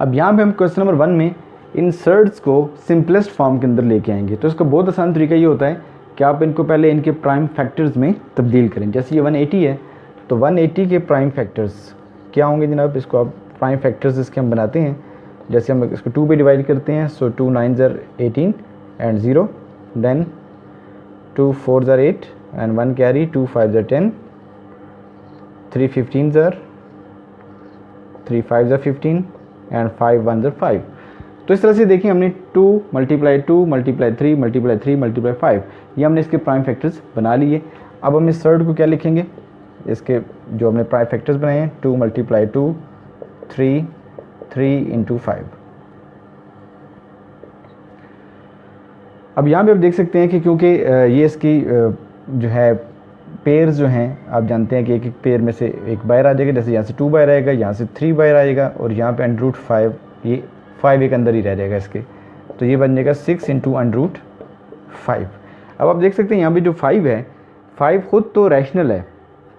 अब यहाँ पे हम क्वेश्चन नंबर 1 में इंसर्ट्स को सिंपलेस्ट फॉर्म के अंदर लेके आएंगे। तो इसका बहुत आसान तरीका ये होता है कि आप इनको पहले इनके प्राइम फैक्टर्स में तब्दील करें। जैसे ये 180 है तो 180 के प्राइम फैक्टर्स क्या होंगे जनाब, इसको आप प्राइम फैक्टर्स इसके हम बनाते हैं। जैसे हम इसको 2 पे डिवाइड करते हैं, so 2 9s are 18 and 0, then 2 4s are 8 and 1 carry, 2 5s are 10, 3 15s are 3 5s are 15 and 5 1s are 5। तो इस तरह से देखिए हमने 2 मल्टीप्लाई 2 मल्टीप्लाई 3 मल्टीप्लाई 3 मल्टीप्लाई 5, ये हमने इसके प्राइम फैक्टर्स बना लिए। अब हम इस थर्ड को क्या लिखेंगे, इसके जो हमने प्राइम फैक्टर्स बनाए हैं, 2 मल्टीप्लाई 2 3 3 इंटू 5। अब यहाँ पे आप देख सकते हैं कि क्योंकि ये इसकी जो है पेयर्स जो हैं, आप जानते हैं कि एक एक पेयर में से एक बाहर आ जाएगा। जैसे यहाँ से 2 बाहर आएगा, यहाँ से 3 बाहर आएगा और यहाँ पे √5, ये 5 एक अंदर ही रह जाएगा इसके, तो ये बन जाएगा 6 इंटू √5। अब आप देख सकते हैं यहाँ पे जो 5 है, 5 खुद तो रैशनल है,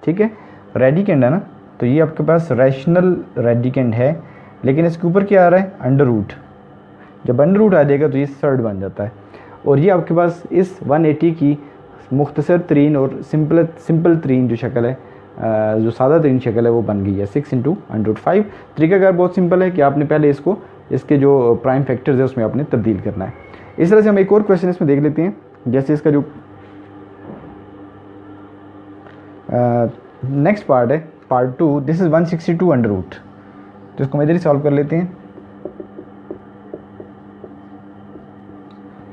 ठीक है, रेडिकेंड है ना, तो ये आपके पास रैशनल रेडिकेंड है, लेकिन इसके ऊपर क्या आ रहा है, अंडर रूट। जब अंडर रूट आ जाएगा तो ये सर्ड बन जाता है, और ये आपके पास इस 180 की मुख्तसर तरीन और सिंपल तरीन जो शक्ल है, जो सादा तरीन शक्ल है, वो बन गई है 6 इंटू √5। तरीकाकार बहुत सिंपल है कि आपने पहले इसको इसके जो प्राइम फैक्टर्स है उसमें आपने तब्दील करना है। इस तरह से हम एक और क्वेश्चन इसमें देख लेते हैं। जैसे इसका जो नेक्स्ट पार्ट है, part 2, this is 162 under root, तो इसको हम इधर ही सॉल्व कर लेते हैं।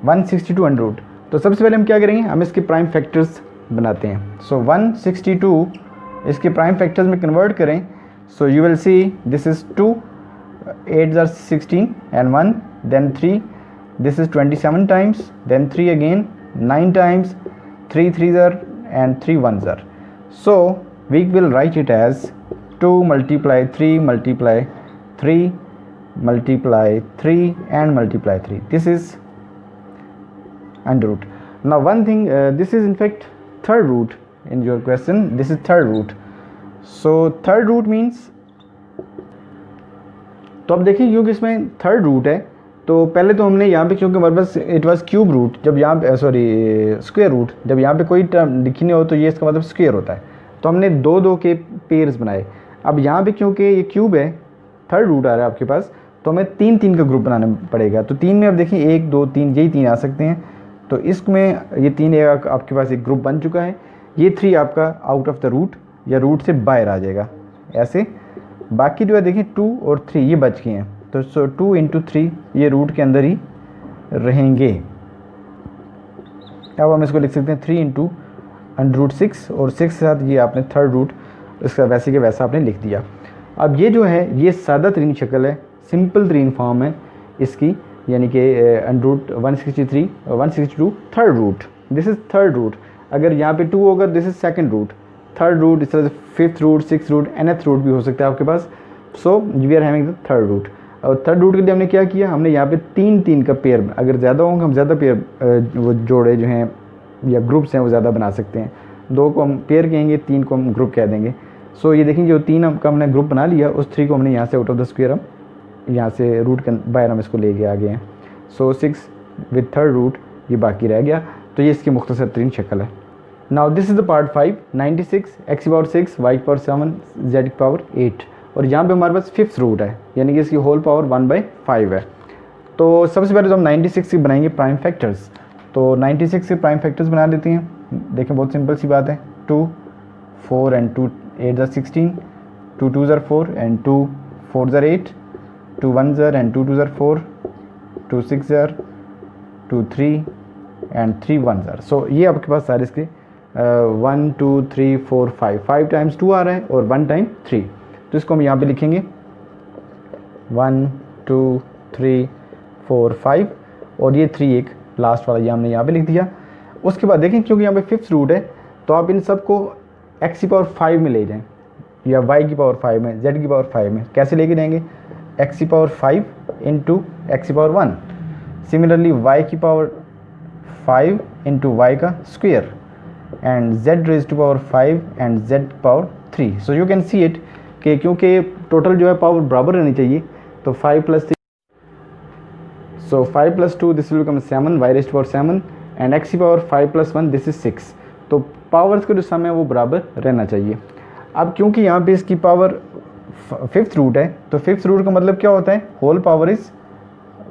162 अंडर रूट, तो सबसे पहले हम क्या करेंगे, हम इसके प्राइम फैक्टर्स बनाते हैं। सो 162 इसके प्राइम फैक्टर्स में कन्वर्ट करें, सो you will see this is 2 8s are 16 and 1, then 3, this is 27 times, then 3 again 9 times, 3 3s are and 3 1s are. So we will write it as 2 multiply 3 multiply 3 multiply 3 and multiply 3. This is under root. Now one thing, this is in fact third root in your question. This is third root. So third root means, तो अब देखिए क्योंकि इसमें third root है, तो पहले तो हमने यहाँ पे, क्योंकि हमारे पास इट वाज क्यूब रूट, जब यहाँ पे स्क्वायर रूट, जब यहाँ पे कोई टर्म लिखनी हो तो ये इसका मतलब स्क्वायर होता है, तो हमने 2 के पेयर्स बनाए। अब यहाँ पे क्योंकि ये क्यूब है, थर्ड रूट आ रहा है आपके पास, तो हमें 3 का ग्रुप बनाना पड़ेगा। तो 3 में अब देखिए 1 2 3, यही 3 आ सकते हैं, तो इसमें ये 3 आपके पास एक ग्रुप बन चुका है। ये 3 आपका आउट ऑफ द रूट या रूट से बाहर आ जाएगा ऐसे। बाकी जो है देखिए 2 और 3 ये बच गए हैं, तो सो 2 इंटू 3 ये रूट के अंदर ही रहेंगे। अब हम इसको लिख सकते हैं 3 इंटू √6, और 6 के साथ ये आपने थर्ड रूट इसका वैसे के वैसा आपने लिख दिया। अब ये जो है ये सादा तरीन शक्ल है, सिंपल तरीन फॉर्म है इसकी, यानी कि √163 और 162 third root, this is third root. अगर यहाँ पे 2 होगा this is second root, third root, इस तरह से fifth root, six root, nth root भी हो सकता है आपके पास। So we are having the third root. और थर्ड रूट के लिए हमने क्या किया, हमने यहाँ पे 3 का पेयर, अगर ज़्यादा होंगे हम ज़्यादा पेयर वो जोड़े जो हैं या ग्रुप्स हैं वो ज़्यादा बना सकते हैं। 2 को हम पेयर कहेंगे, 3 को हम ग्रुप कह देंगे। सो ये देखेंगे जो 3 का हमने ग्रुप बना लिया, उस 3 को हमने यहाँ से आउट ऑफ द स्क्वायर हम यहाँ से रूट के बाहर हम इसको ले गए आ गए हैं। सो 6 विद थर्ड रूट ये बाकी रह गया, तो ये इसकी मुख्तसर तरीन शक्ल है। Now this is the part 5, 96 x⁻6 y⁻7 z⁻8, और यहाँ पे हमारे पास फिफ्थ रूट है, यानी कि इसकी होल पावर 1/5 है। तो सबसे पहले तो हम 96 की बनाएंगे प्राइम फैक्टर्स। तो 96 के प्राइम फैक्टर्स बना देते हैं। देखें बहुत सिंपल सी बात है, 2 4 and 2 8s are 16, 2 2s are 4 and 2 4s are 8, 2 1s are and 2 2s are 4, 2 6s are, 2 3 and 3 1s are। सो ये आपके पास सारे इसके 1 2 3 4 5 टाइम्स 2 आ रहा है और 1 टाइम 3, तो इसको हम यहाँ पे लिखेंगे 1 2 3 4 5, और ये 3 एक लास्ट वाला ये हमने यहाँ पे लिख दिया। उसके बाद देखें क्योंकि यहाँ पे फिफ्थ रूट है, तो आप इन सब को x⁻5 में ले जाएं या y⁻5 में, z⁻5 में। कैसे लेके जाएंगे, x⁻5 into x⁻1, similarly y⁻5 into y का square and z⁻5 and z⁻3। So you can see it कि क्योंकि टोटल जो है पावर बराबर रहनी चाहिए, तो 5 + 3, so 5 + 2 this will become 7 y raised to power 7 and x की पावर 5 + 1 दिस इज 6। तो पावर्स का जो सम है वो बराबर रहना चाहिए। अब क्योंकि यहाँ पे इसकी पावर 5th रूट है, तो 5th रूट का मतलब क्या होता है, होल पावर इज़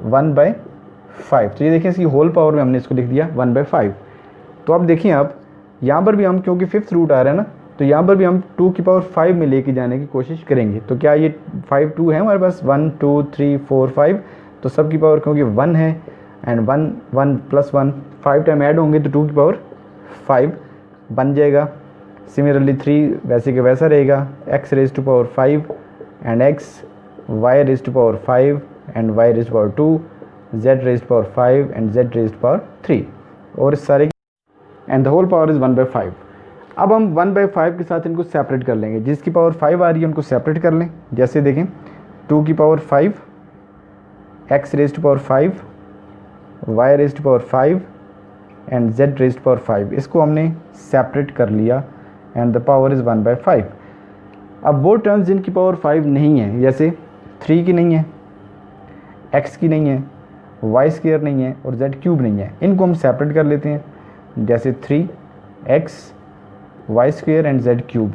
1/5। तो ये देखिए इसकी होल पावर में हमने इसको लिख दिया 1/5। तो अब देखिए आप यहाँ पर भी हम क्योंकि 5th रूट आ रहा है ना, तो यहाँ पर भी हम 2 की पावर 5 में लेके जाने की कोशिश करेंगे। तो क्या ये 5 2 है हमारे पास, 1 2 3 4 5, तो सब की पावर क्योंकि 1 है एंड 1 1 + 1 5 टाइम ऐड होंगे तो 2 की पावर 5 बन जाएगा। सिमिलरली 3 वैसे के वैसा रहेगा, x raised to power 5 and x, y raised to power 5 and y raised to power 2, z raised to power 5 and z raised to power 3, और इस सारे and the whole power is 1/5। अब हम 1/5 के साथ इनको सेपरेट कर लेंगे, जिसकी पावर 5 आ रही है उनको सेपरेट कर लें। जैसे देखें 2 की power 5, x raised to power 5, y raised to power 5 and z raised to power 5, इसको हमने सेपरेट कर लिया एंड द पावर इज़ 1/5। अब वो टर्म्स जिनकी पावर 5 नहीं है, जैसे 3 की नहीं है, x की नहीं है, y² नहीं है और z³ नहीं है, इनको हम सेपरेट कर लेते हैं। जैसे 3x y² एंड z³,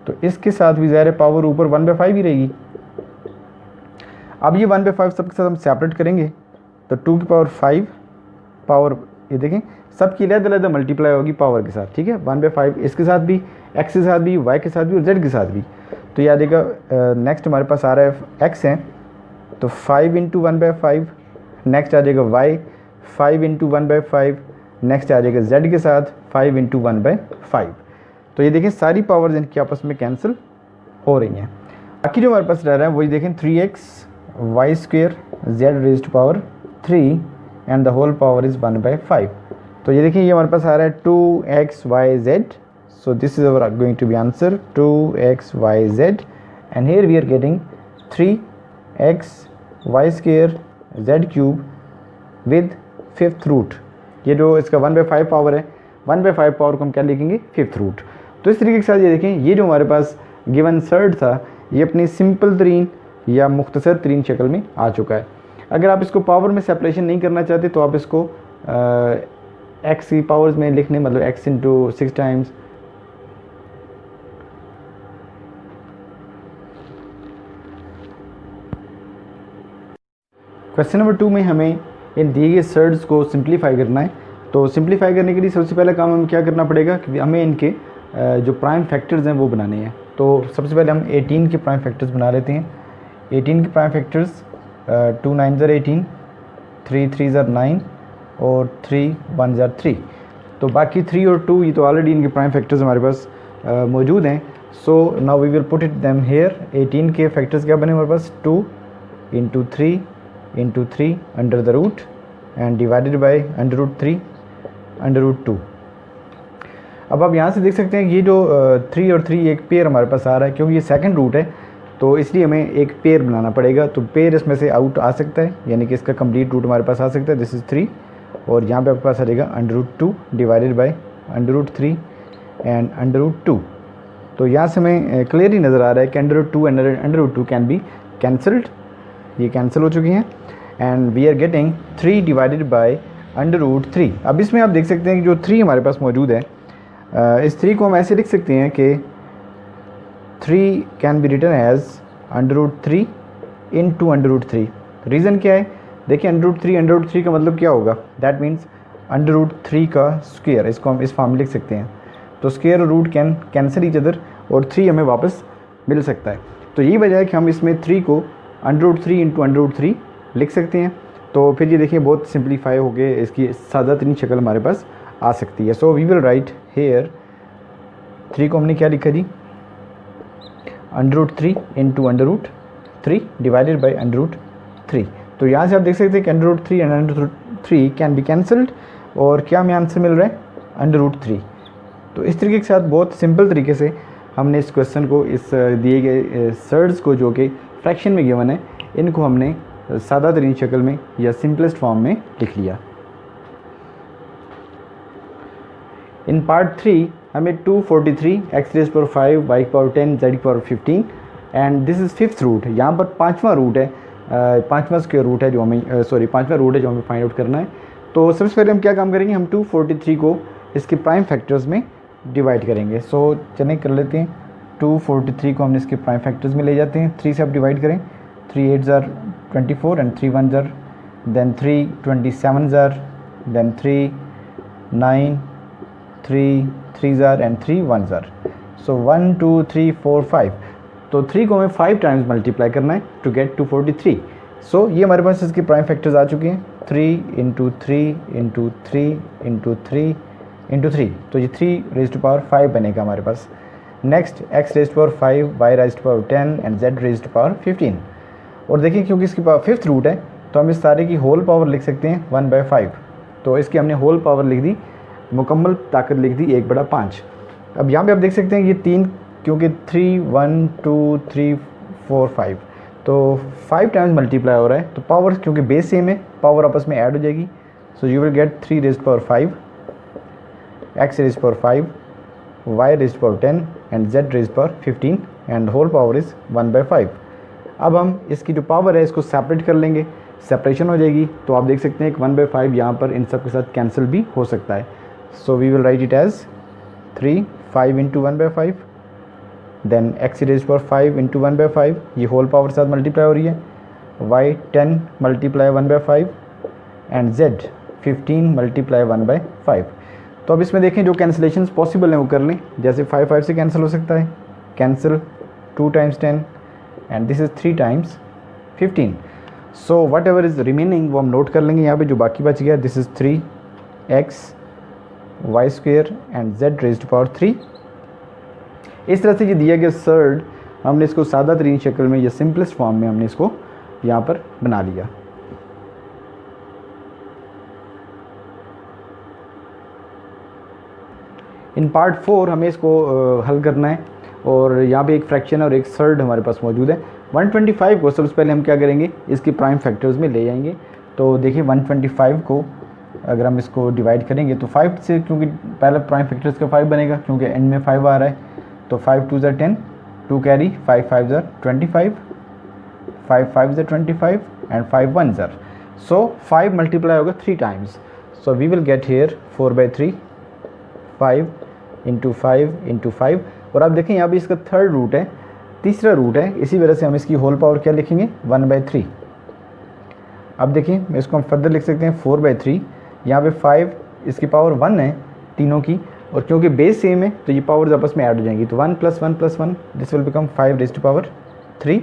तो इसके साथ भी ज़ाहिर पावर ऊपर 1/5 ही रहेगी। अब ये 1/5 सबके साथ हम सेपरेट करेंगे, तो 2 की पावर 5 पावर, ये देखें सबकी अलग-अलग मल्टीप्लाई होगी पावर के साथ, ठीक है। 1/5 इसके साथ भी, x के साथ भी, y के साथ भी और z के साथ भी। तो याद रखिएगा नेक्स्ट हमारे पास आ रहा है x है, तो 5 × 1/5, नेक्स्ट आ जाएगा y 5 × 1/5, नेक्स्ट आ जाएगा z के साथ 5 × 1/5। तो ये देखें सारी पावर्स इनकी आपस में कैंसिल हो रही हैं। बाकी जो हमारे पास रह रहा है वही देखें 3x y² z raised to power 3 and the whole power is 1/5। तो ये देखिए ये हमारे पास आ रहा है 2x y z, so this is our going to be answer 2x y z and here we are getting 3x y² z³ with 5th root. ये जो इसका 1/5 पावर है, 1/5 पावर को हम क्या लिखेंगे 5th रूट। तो इस तरीके के साथ ये देखें ये जो हमारे पास गिवन सर्ड था ये अपनी सिंपल तरीन या मुख्तसर तरीन शक्ल में आ चुका है। अगर आप इसको पावर में सेपरेशन नहीं करना चाहते तो आप इसको x की पावर्स में लिखने, मतलब x × 6 टाइम्स क्वेश्चन नंबर 2 में हमें इन दिए गए सर्ड्स को सिंप्लीफाई करना है। तो सिंप्लीफाई करने के लिए सबसे पहला काम हमें क्या करना पड़ेगा कि हमें इनके जो प्राइम फैक्टर्स हैं वो बनाने हैं। तो सबसे पहले हम 18 के प्राइम फैक्टर्स बना लेते हैं। 18 के prime factors 2 9s are 18, 3 3s are 9 और 3 1s are 3। तो बाकी 3 और 2 ये तो ऑलरेडी इनके प्राइम फैक्टर्स हमारे पास मौजूद हैं। So now we will put it them here. 18 के फैक्टर्स क्या बने हमारे पास 2 × 3 × 3 under the root and divided by √3 √2। अब आप यहाँ से देख सकते हैं ये जो 3 और 3 एक पेयर हमारे पास आ रहा है, क्योंकि ये सेकंड रूट है तो इसलिए हमें एक पेयर बनाना पड़ेगा। तो पेयर इसमें से आउट आ सकता है, यानी कि इसका कंप्लीट रूट हमारे पास आ सकता है, दिस इज़ 3 और यहाँ पे आपके पास आ जाएगा √2 डिवाइडेड बाय √3 एंड √2। तो यहाँ से हमें क्लियरली नज़र आ रहा है कि √2 एंड √2 कैन बी कैंसल्ड, ये कैंसिल हो चुकी हैं and we are getting 3 divided by √3। अब इसमें आप देख सकते हैं कि जो 3 हमारे पास मौजूद है, इस 3 को हम ऐसे लिख सकते हैं कि 3 can be written as √3 × √3। Reason क्या है, देखिए √3 का मतलब क्या होगा, दैट मीन्स √3 का स्क्वायर, इसको हम इस फॉर्म में लिख सकते हैं। तो स्क्वायर और root can cancel each other और 3 हमें वापस मिल सकता है। तो यही वजह है कि हम इसमें 3 को √3 × √3 लिख सकते हैं। तो फिर ये देखिए बहुत सिंप्लीफाई हो गए, इसकी सादा तरीन शक्ल हमारे पास आ सकती है। So we will write here 3 को हमने क्या लिखा जी √3 × √3 डिवाइडेड बाय √3। तो यहाँ से आप देख सकते हैं कि √3 एंड √3 कैन बी कैंसल्ड और क्या हमें आंसर मिल रहा है √3। तो इस तरीके के साथ बहुत सिंपल तरीके से हमने इस क्वेश्चन को, इस दिए गए सर्ड्स को जो कि फ्रैक्शन में गिवन है, इनको हमने सादा तरीन शक्ल में या सिंपलेस्ट फॉर्म में लिख लिया। इन पार्ट 3 हमें 243 x⁵ y⁵ 10 z⁵ 15 and this is 5th root. यहाँ पर 5वां रूट है, पाँचवा स्क्वायर रूट है जो हमें पाँचवा रूट है जो हमें फाइंड आउट करना है। तो सबसे पहले हम क्या काम करेंगे, हम 243 को इसके प्राइम फैक्टर्स में डिवाइड करेंगे। सो चलें कर लेते हैं, 243 को हमने इसके प्राइम फैक्टर्स में ले जाते हैं। 3 से आप डिवाइड करें, 3 8 ज़ार 24 एंड 3 1 ज़ार, देन 3 27 ज़ार, देन 3 9 3 3 ज़ार एंड 3 1 ज़ार। सो 1 2 3 4 5, तो 3 को हमें 5 टाइम्स मल्टीप्लाई करना है टू गेट 243। सो ये हमारे पास इसके प्राइम फैक्टर्स आ चुके हैं, 3 इंटू 3 इंटू 3 इंटू 3 इंटू 3, तो ये 3 रेज़ टू पावर 5 बनेगा हमारे पास। Next x raise to power 5, y raise to power 10 and z raise to power 15। और देखिए क्योंकि इसकी पावर 5th रूट है तो हम इस सारे की होल पावर लिख सकते हैं 1/5। तो इसकी हमने होल पावर लिख दी, मुकम्मल ताकत लिख दी 1/5। अब यहाँ पे आप देख सकते हैं ये 3, क्योंकि 3 1 2 3 4 5, तो 5 टाइम्स मल्टीप्लाई हो रहा है, तो पावर क्योंकि बेस सेम है पावर आपस में ऐड हो जाएगी। So you will get 3 raise to power 5, x raise to power 5, y raise to power 10 and z raise to power 15 and whole power is 1/5। अब हम इसकी जो पावर है इसको सेपरेट कर लेंगे, सेपरेशन हो जाएगी। तो आप देख सकते हैं कि 1/5 यहाँ पर इन सब के साथ कैंसिल भी हो सकता है। So we will write it as 3 5 into 1/5, then x raise to power 5 into 1/5, ये होल पावर के साथ मल्टीप्लाई हो रही है, y 10 multiply 1/5 and z 15 multiply 1/5। तो अब इसमें देखें जो कैंसिलेशंस पॉसिबल हैं वो कर लें। जैसे 5 5 से कैंसिल हो सकता है, cancel 2 times 10 and this is 3 times 15। So what ever is remaining वो हम नोट कर लेंगे यहाँ पे जो बाकी बच गया। This is 3x y square and z raise to power 3। इस तरह से ये दिया गया सर्ड, हमने इसको सादा तरीन शक्ल में या सिंपलेस्ट फॉर्म में हमने इसको यहाँ पर बना लिया। इन पार्ट 4 हमें इसको हल करना है और यहाँ पे एक फ्रैक्शन और एक सर्ड हमारे पास मौजूद है। 125 को सबसे पहले हम क्या करेंगे, इसके प्राइम फैक्टर्स में ले जाएंगे। तो देखिए 125 को अगर हम इसको डिवाइड करेंगे तो 5 से, क्योंकि पहला प्राइम फैक्टर इसका 5 बनेगा क्योंकि एंड में 5 आ रहा है, तो 5 2 ज़ार 10, 2 कैरी, 5 5 ज़ार 25, 5 5 ज़ार 25 एंड 5 1 ज़ार। सो 5 मल्टीप्लाई होगा 3 times. So we will get here 4/3, 5 into 5 into 5। और आप देखें यहाँ पे इसका थर्ड रूट है, तीसरा रूट है, इसी वजह से हम इसकी होल पावर क्या लिखेंगे 1/3। अब देखिए इसको हम फर्दर लिख सकते हैं 4/3, यहाँ पे 5 इसकी पावर 1 है तीनों की, और क्योंकि बेस सेम है तो ये पावर्स आपस में ऐड हो जाएंगी। तो 1 + 1 + 1 this will become 5 raise to power 3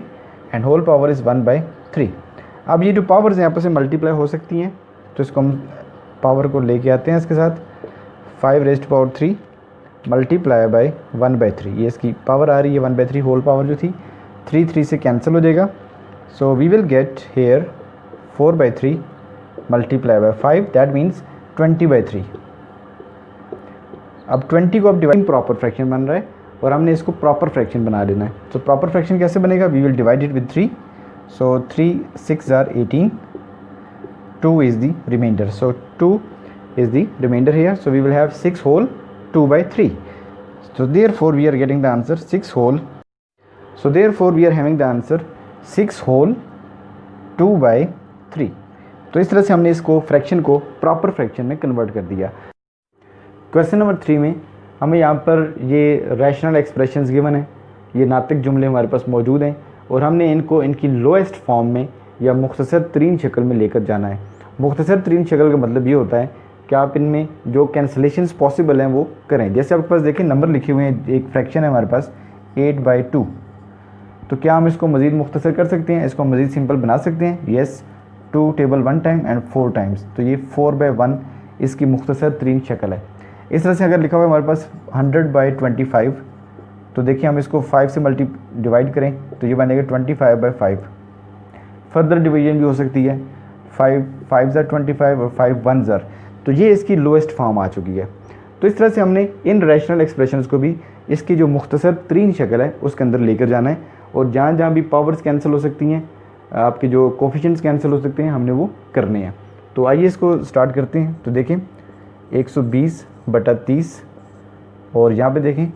and whole power is 1/3। अब ये जो पावर्स हैं आपस में मल्टीप्लाई हो सकती हैं, तो इसको हम पावर को लेके आते हैं इसके साथ, 5 raise to power 3 multiply by 1/3, ये इसकी पावर आ रही है 1/3 होल पावर जो थी, 3 3 से कैंसिल हो जाएगा। So we will get here 4/3 multiply by 5, that means 20/3। अब 20 को अब डिवाइड प्रॉपर फ्रैक्शन बन रहा है और हमने इसको प्रॉपर फ्रैक्शन बना लेना है। तो प्रॉपर फ्रैक्शन कैसे बनेगा, we will divide it with 3। So 3 6 ज़ार 18, 2 is the remainder, so 2 is the remainder here. So we will have 6 whole 2/3. So therefore we are getting the answer 6 whole. So therefore we are having the answer 6 whole 2/3. तो इस तरह से हमने इसको fraction को proper fraction में convert कर दिया। क्वेश्चन नंबर 3 में हमें यहाँ पर ये रैशनल एक्सप्रेशंस गिवन है, ये नातिक जुमले हमारे पास मौजूद हैं और हमने इनको इनकी लोएस्ट फॉर्म में या मुख्तसर तरीन शक्ल में लेकर जाना है। मुख्तसर तरीन शक्ल का मतलब ये होता है कि आप इनमें जो कैंसलेशंस पॉसिबल हैं वो करें। जैसे आपके पास देखिए नंबर लिखे हुए हैं, एक फ्रैक्शन है हमारे पास 8/2, तो क्या हम इसको मज़ीद मुख्तसर कर सकते हैं, इसको मज़ीद सिंपल बना सकते हैं? Yes, 2 table 1 time and 4 times, तो ये 4/1 इसकी मुख्तसर तरीन शक्ल है। इस तरह से अगर लिखा हुआ है हमारे पास 100/25, तो देखिए हम इसको 5 से डिवाइड करें तो ये बनेगा 25/5। फर्दर डिवीजन भी हो सकती है, 5 5 ज़ार 25 और 5 1 ज़ार, तो ये इसकी लोएस्ट फॉर्म आ चुकी है। तो इस तरह से हमने इन रैशनल एक्सप्रेशंस को भी इसकी जो मुख्तसर तरीन शक्ल है उसके अंदर लेकर जाना है, और जहाँ जहाँ भी पावर्स कैंसिल हो सकती हैं, आपके जो कोफिशिएंट्स कैंसिल हो सकते हैं, हमने वो करने हैं। तो आइए इसको स्टार्ट करते हैं। तो देखें 120/30 और यहाँ पे देखें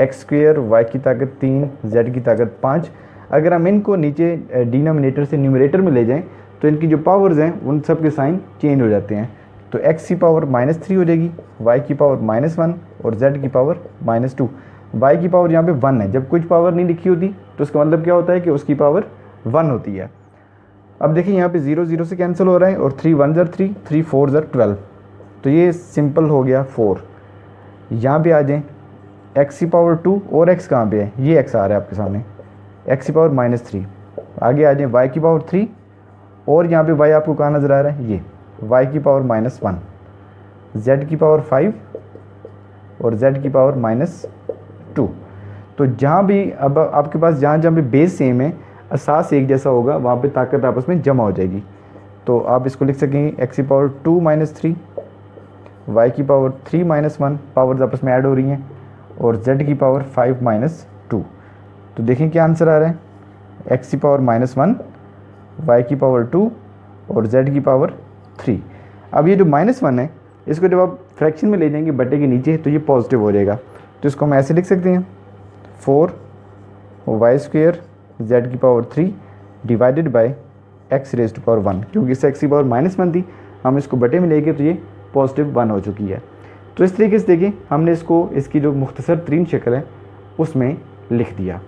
x स्क्वेयर, y की ताकत 3, z की ताकत 5। अगर हम इनको नीचे डिनोमिनेटर से न्यूमरेटर में ले जाएं तो इनकी जो पावर्स हैं उन सब के साइन चेंज हो जाते हैं। तो x की पावर -3 हो जाएगी, y की पावर -1 और z की पावर -2। y की पावर यहाँ पे 1 है, जब कुछ पावर नहीं लिखी होती तो उसका मतलब क्या होता है कि उसकी पावर 1 होती है। अब देखिए यहाँ पे 0 0 से कैंसिल हो रहा है और 3 1 ज़र 3, 3 4 ज़र 12, तो ये सिंपल हो गया 4। यहाँ पे आ जाएँ x की पावर 2 और x कहाँ पे है, ये x आ रहा है आपके सामने, x की पावर -3। आगे आ जाएँ y की पावर 3 और यहाँ पे y आपको कहाँ नज़र आ रहा है, ये y की पावर -1, z की पावर 5 और z की पावर -2। तो जहाँ भी अब आपके पास जहाँ जहाँ पे बेस सेम है, असास एक जैसा होगा, वहाँ पे ताकत आपस में जमा हो जाएगी। तो आप इसको लिख सकेंगे x की पावर 2 -3, y की पावर 3 -1, पावर्स आपस में ऐड हो रही हैं, और z की पावर 5 -2। तो देखें क्या आंसर आ रहा है, x की पावर -1, y की पावर 2 और z की पावर 3। अब ये जो -1 है इसको जब आप फ्रैक्शन में ले जाएंगे बटे के नीचे तो ये पॉजिटिव हो जाएगा। तो इसको हम ऐसे लिख सकते हैं 4y² z की पावर 3 divided by x raise to power 1, क्योंकि इस x की पावर -1 थी, हम इसको बटे में लेके तो ये पॉजिटिव 1 हो चुकी है। तो इस तरीके से देखिए हमने इसको इसकी जो मुख्तसर तरीन शक्ल है उसमें लिख दिया।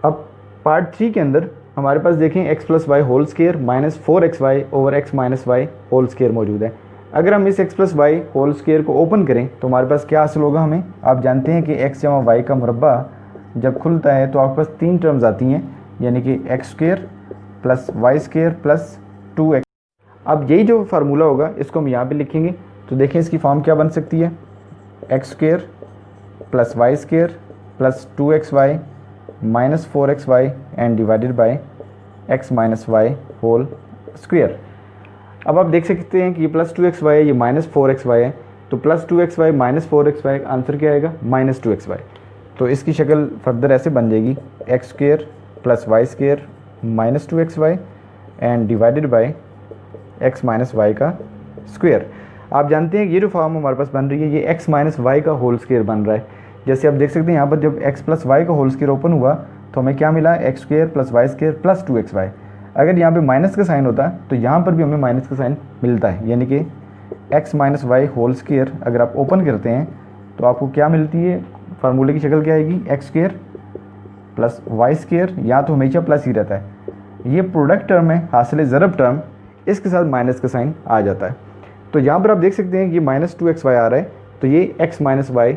अब पार्ट 3 के अंदर हमारे पास देखें x + y whole square -4xy over x - y whole square मौजूद है। अगर हम इस x + y होल स्क्वायर को ओपन करें तो हमारे पास क्या हासिल होगा, हमें आप जानते हैं कि x जमा y का मुरब्बा जब खुलता है तो आपके पास 3 टर्म्स आती हैं, यानी कि x² + y² + 2x। अब यही जो फार्मूला होगा इसको हम यहाँ पे लिखेंगे। तो देखें इसकी फॉर्म क्या बन सकती है, x² + y² + 2xy -4xy and divided by x - y whole square. अब आप देख सकते हैं कि ये +2xy है, ये -4xy है, तो +2xy -4xy आंसर क्या आएगा, -2xy। तो इसकी शक्ल फर्दर ऐसे बन जाएगी x² + y² -2xy and divided by x - y का स्क्वायर। आप जानते हैं कि ये जो फॉर्म हमारे पास बन रही है ये x - y का होल स्क्वायर बन रहा है। जैसे आप देख सकते हैं यहाँ पर जब x + y का होल स्क्वायर ओपन हुआ तो हमें क्या मिला, x² + y² + 2xy। अगर यहाँ पे माइनस का साइन होता तो यहाँ पर भी हमें माइनस का साइन मिलता है, यानी कि x - y होल स्क्वायर अगर आप ओपन करते हैं तो आपको क्या मिलती है, फार्मूले की शक्ल क्या आएगी, x² + y², या तो हमेशा प्लस ही रहता है। ये प्रोडक्ट टर्म है, हासिल ज़रब टर्म, इसके साथ माइनस का साइन आ जाता है। तो यहाँ पर आप देख सकते हैं कि -2xy आ रहा है, तो ये x - y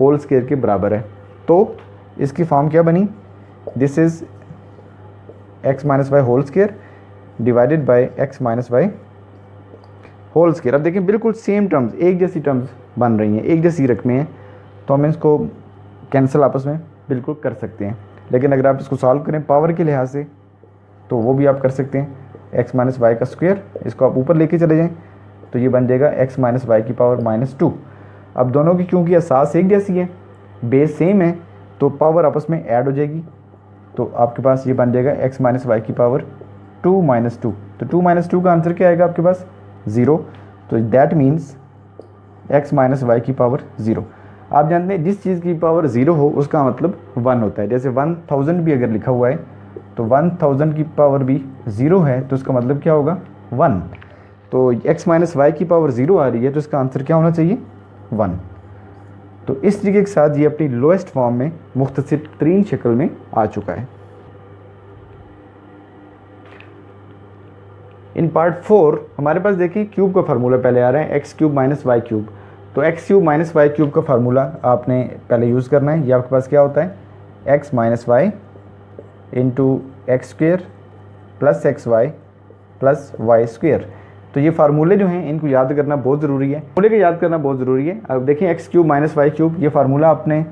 होल स्क्वायर के बराबर है। तो इसकी फॉर्म क्या बनी, this is x - y whole square divided by x - y whole square. अब देखें बिल्कुल सेम टर्म्स, एक जैसी टर्म्स बन रही हैं, एक जैसी रकमें हैं, तो हम इसको कैंसिल आपस में बिल्कुल कर सकते हैं। लेकिन अगर आप इसको सॉल्व करें पावर के लिहाज से तो वो भी आप कर सकते हैं, x - y का स्क्वायर, इसको आप ऊपर लेके चले जाएं तो ये बन जाएगा x - y की पावर -2। अब दोनों की क्योंकि असास एक जैसी है, बेस सेम है, तो पावर आपस में ऐड हो जाएगी, तो आपके पास ये बन जाएगा x - y की पावर 2 - 2। तो 2 - 2 का आंसर क्या आएगा आपके पास, 0। तो दैट मीन्स x - y की पावर 0। आप जानते हैं जिस चीज़ की पावर 0 हो उसका मतलब 1 होता है। जैसे 1000 भी अगर लिखा हुआ है तो 1000 की पावर भी 0 है, तो उसका मतलब क्या होगा, 1। तो x - y की पावर 0 आ रही है, तो इसका आंसर क्या होना चाहिए, 1। तो इस तरीके के साथ ये अपनी लोएस्ट फॉर्म में मुख्तसर तरीन शक्ल में आ चुका है। इन पार्ट 4 हमारे पास देखिए क्यूब का फार्मूला पहले आ रहा है, x³ - y³। तो x³ - y³ का फार्मूला आपने पहले यूज़ करना है। ये आपके पास क्या होता है, x - y into x² + xy + y²। तो ये फार्मूले जो हैं इनको याद करना बहुत ज़रूरी है, फार्मूले को याद करना बहुत ज़रूरी है। अब देखें x³ - y³, ये फार्मूला आपने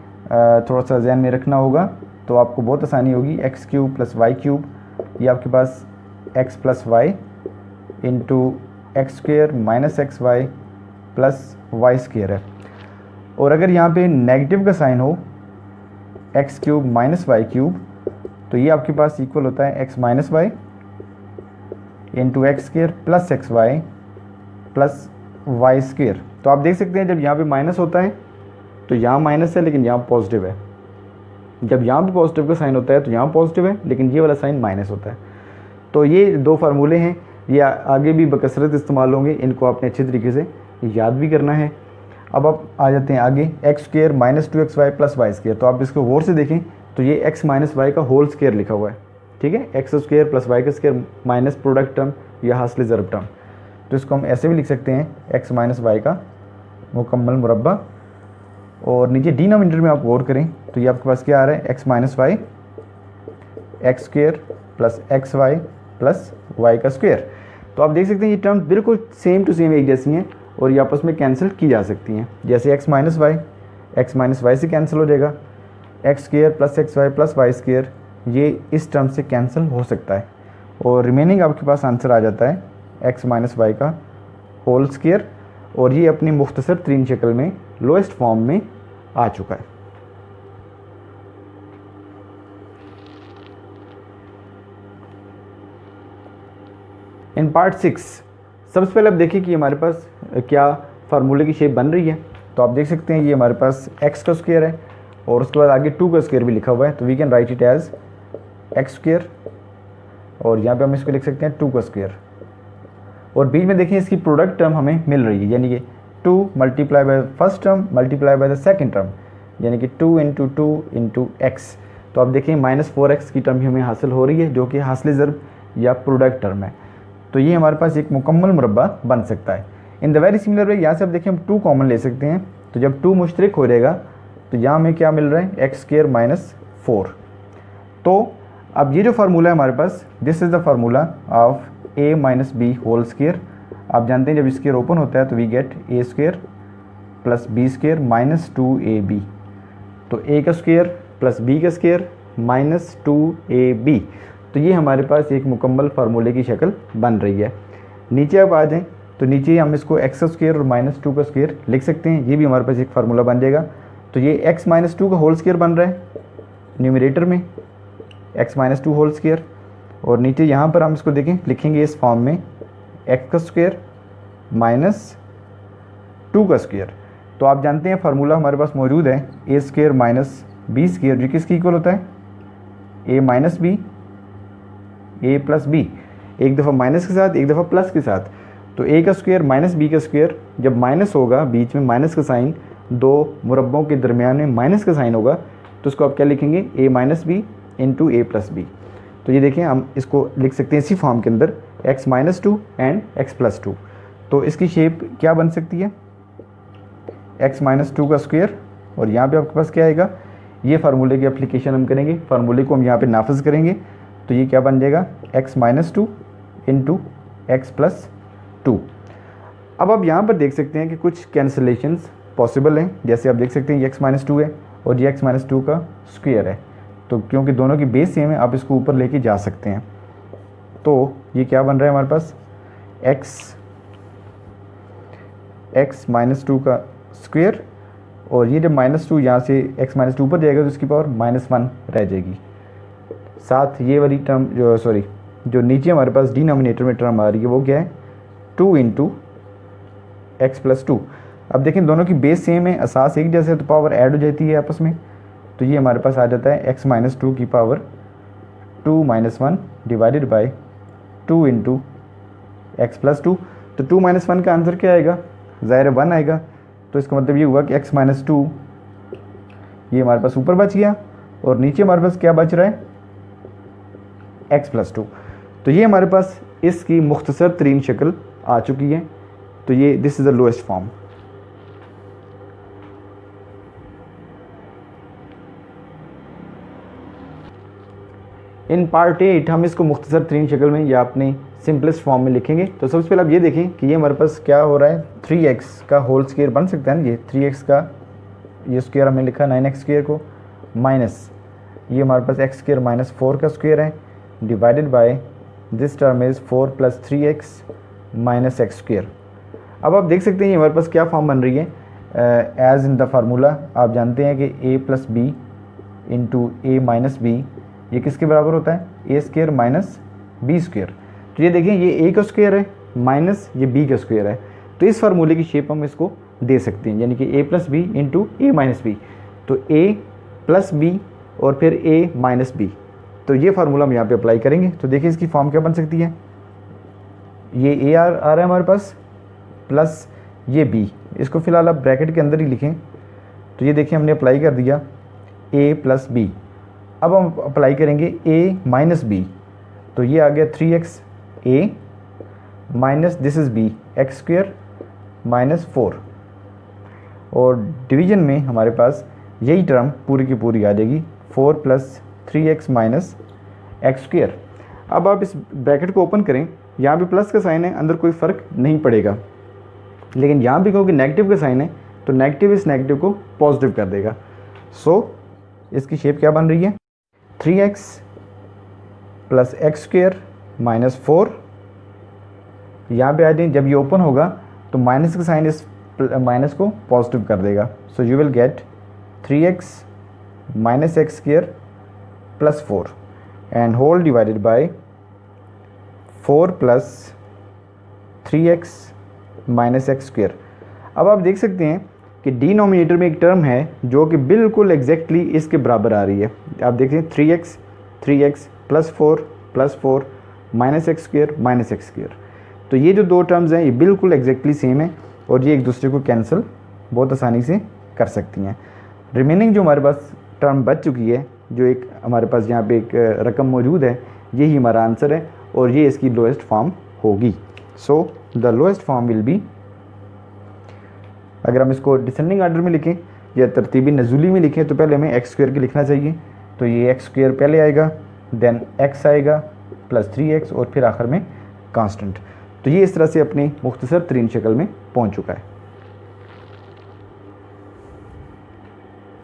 थोड़ा सा ध्यान में रखना होगा तो आपको बहुत आसानी होगी। x³ + y³, ये आपके पास x + y into x² - xy + y² है। और अगर यहाँ पे नेगेटिव का साइन हो x³ - y³ तो ये आपके पास इक्वल होता है x - y into x² + xy + y square. तो आप देख सकते हैं जब यहाँ पे माइनस होता है तो यहाँ माइनस है लेकिन यहाँ पॉजिटिव है, जब यहाँ पे पॉजिटिव का साइन होता है तो यहाँ पॉजिटिव है लेकिन ये वाला साइन माइनस होता है। तो ये दो फार्मूले हैं, ये आगे भी बकसरत इस्तेमाल होंगे, इनको आपने अच्छे तरीके से याद भी करना है। अब आप आ जाते हैं आगे, x square minus 2xy plus y square. तो आप इसको गौर से देखें तो ये x माइनस वाई का होल स्क्वेयर लिखा हुआ है, ठीक है, एक्स स्क्वेयर प्लस वाई का स्क्वेयर माइनस प्रोडक्ट टर्म या हासिल ज़रब टर्म। तो इसको हम ऐसे भी लिख सकते हैं x माइनस वाई का मुकम्मल मुरब्बा। और नीचे डिनोमिनेटर में आप गौर करें तो ये आपके पास क्या आ रहा है, x minus y x square plus x y plus y का स्क्वेयर। तो आप देख सकते हैं ये टर्म बिल्कुल सेम टू सेम एक जैसी हैं और ये आपस में कैंसिल की जा सकती हैं। जैसे x माइनस वाई से कैंसिल हो जाएगा, x square plus x y plus y square ये इस टर्म से कैंसिल हो सकता है और रिमेनिंग आपके पास आंसर आ जाता है x माइनस वाई का होल स्क्वेयर। और ये अपनी मुख्तसर तरीन शक्ल में लोएस्ट फॉर्म में आ चुका है। इन पार्ट 6 सबसे पहले आप देखिए कि हमारे पास क्या फार्मूले की शेप बन रही है। तो आप देख सकते हैं ये हमारे पास x का स्क्वायर है और उसके बाद आगे 2 का स्क्वायर भी लिखा हुआ है, तो we can write it as x square और यहाँ पे हम इसको लिख सकते हैं 2 का स्क्वायर। और बीच में देखिए इसकी प्रोडक्ट टर्म हमें मिल रही है, यानी कि 2 multiply by first term multiply by the second term, यानी कि 2 इंटू 2 इंटू एक्स। तो आप देखिए -4x की टर्म भी हमें हासिल हो रही है जो कि हासिल ज़रब या प्रोडक्ट टर्म है। तो ये हमारे पास एक मुकम्मल मुरब्बा बन सकता है। In the very similar way यहाँ से आप देखिए हम 2 कॉमन ले सकते हैं, तो जब 2 मुश्तरक हो जाएगा तो यहाँ हमें क्या मिल रहा है, एक्स स्क्वायर माइनस 4। तो अब ये जो फार्मूला है हमारे पास, this is the formula of a minus B whole square. आप जानते हैं जब स्क्वायर ओपन होता है तो we get a square plus B square minus 2ab। तो a का स्क्वायर प्लस b का स्क्वायर माइनस 2ab। तो ये हमारे पास एक मुकम्मल फार्मूले की शक्ल बन रही है। नीचे अब आ जाएं तो नीचे हम इसको एक्स का स्क्वायर और माइनस 2 का स्क्वायर लिख सकते हैं, ये भी हमारे पास एक फार्मूला बन जाएगा। तो ये x माइनस 2 का होल स्क्वायर बन रहा है न्यूमरेटर में, x माइनस 2 होल स्क्वायर, और नीचे यहाँ पर हम इसको देखें लिखेंगे इस फॉर्म में x का स्क्वायर माइनस 2 का स्क्वायर। तो आप जानते हैं फार्मूला हमारे पास मौजूद है a square minus b square, जो किसकी इक्वल होता है, a minus b a plus b, एक दफ़ा माइनस के साथ एक दफ़ा प्लस के साथ। तो a का स्क्वायर माइनस बी का स्क्वायर, जब माइनस होगा बीच में माइनस का साइन, दो मुरब्बों के दरमियान में माइनस का साइन होगा, तो उसको आप क्या लिखेंगे, a minus b into a plus b. तो ये देखें हम इसको लिख सकते हैं इसी फॉर्म के अंदर x minus 2 and x plus 2। तो इसकी शेप क्या बन सकती है, x माइनस 2 का स्क्वायर, और यहाँ पे आपके पास क्या आएगा, ये फार्मूले की एप्लीकेशन हम करेंगे, फार्मूले को हम यहाँ पे नाफिज करेंगे। तो ये क्या बन जाएगा, x minus 2 into x plus 2। अब आप यहाँ पर देख सकते हैं कि कुछ कैंसलेशंस पॉसिबल हैं। जैसे आप देख सकते हैं ये x माइनस 2 है और ये x माइनस 2 का स्क्वायर है, तो क्योंकि दोनों की बेस सेम है आप इसको ऊपर लेके जा सकते हैं। तो ये क्या बन रहा है हमारे पास, x माइनस 2 का स्क्वायर, और ये जब माइनस 2 यहाँ से x माइनस 2 पर जाएगा तो इसकी पावर -1 रह जाएगी। साथ ये वाली टर्म जो नीचे हमारे पास डिनोमिनेटर में टर्म आ रही है वो क्या है, 2 इंटू एक्स प्लस 2। अब देखें दोनों की बेस सेम है, असास एक जैसे, तो पावर ऐड हो जाती है आपस में। तो ये हमारे पास आ जाता है x माइनस 2 की power 2 minus 1 divided by 2 into x plus 2। तो 2 माइनस 1 का आंसर क्या आएगा, ज़ाहिर 1 आएगा। तो इसका मतलब ये हुआ कि x माइनस 2 ये हमारे पास ऊपर बच गया और नीचे हमारे पास क्या बच रहा है, x प्लस 2। तो ये हमारे पास इसकी मुख्तसर तरीन शक्ल आ चुकी है। तो ये this is the lowest form. In part 8 हम इसको मुख्तसर तरीन शक्ल में या अपने सिंपलेस्ट फॉर्म में लिखेंगे। तो सबसे पहले आप ये देखें कि ये हमारे पास क्या हो रहा है, 3x का होल स्क्वायर बन सकता है ना, ये 3x का ये स्क्वायर हमने लिखा 9x स्क्वायर को, माइनस ये हमारे पास x स्क्वायर माइनस 4 का स्क्वायर है, divided by this term is 4 plus 3x minus x square. अब आप देख सकते हैं ये हमारे पास क्या फॉर्म बन रही है, एज़ इन द फार्मूला आप जानते हैं कि a plus b into a minus b ये किसके बराबर होता है, a square minus b square. तो ये देखिए ये a का स्क्वायर है माइनस ये b का स्क्वायर है, तो इस फार्मूले की शेप हम इसको दे सकते हैं, यानी कि a plus b into a minus b. तो a प्लस बी और फिर a माइनस बी, तो ये फार्मूला हम यहाँ पे अप्लाई करेंगे। तो देखिए इसकी फॉर्म क्या बन सकती है, ये a आ रहा है हमारे पास प्लस ये b, इसको फिलहाल आप ब्रैकेट के अंदर ही लिखें। तो ये देखिए हमने अप्लाई कर दिया a प्लस बी। अब हम अप्लाई करेंगे a माइनस बी, तो ये आ गया 3x a minus this is b x square minus 4, और डिवीजन में हमारे पास यही टर्म पूरी की पूरी आ जाएगी 4 plus 3x minus x square. अब आप इस ब्रैकेट को ओपन करें, यहाँ भी प्लस का साइन है, अंदर कोई फ़र्क नहीं पड़ेगा, लेकिन यहाँ भी क्योंकि नेगेटिव का साइन है तो नेगेटिव इस नेगेटिव को पॉजिटिव कर देगा। सो इसकी शेप क्या बन रही है, 3x plus x square minus 4, यहाँ पे आ जाए जब ये ओपन होगा तो माइनस का साइन इस माइनस को पॉजिटिव कर देगा। So you will get 3x minus x square plus 4 and whole divided by 4 plus 3x minus x square. अब आप देख सकते हैं कि डिनोमिनेटर में एक टर्म है जो कि बिल्कुल एग्जैक्टली इसके बराबर आ रही है। आप देखते हैं 3x plus 4 minus x square. तो ये जो दो टर्म्स हैं ये बिल्कुल एग्जैक्टली सेम है और ये एक दूसरे को कैंसिल बहुत आसानी से कर सकती हैं। रिमेनिंग जो हमारे पास टर्म बच चुकी है, जो एक हमारे पास यहाँ पे एक रकम मौजूद है, यही हमारा आंसर है और ये इसकी लोएस्ट फॉर्म होगी। So the lowest form will be, अगर हम इसको डिसेंडिंग आर्डर में लिखें या तरतीबी नज़ूली में लिखें तो पहले हमें एक्स स्क्वेयर की लिखना चाहिए। तो ये एक्स स्क्वेयर पहले आएगा, देन एक्स आएगा प्लस 3x और फिर आखिर में कांस्टेंट। तो ये इस तरह से अपनी मुख्तसर तरीन शक्ल में पहुंच चुका है।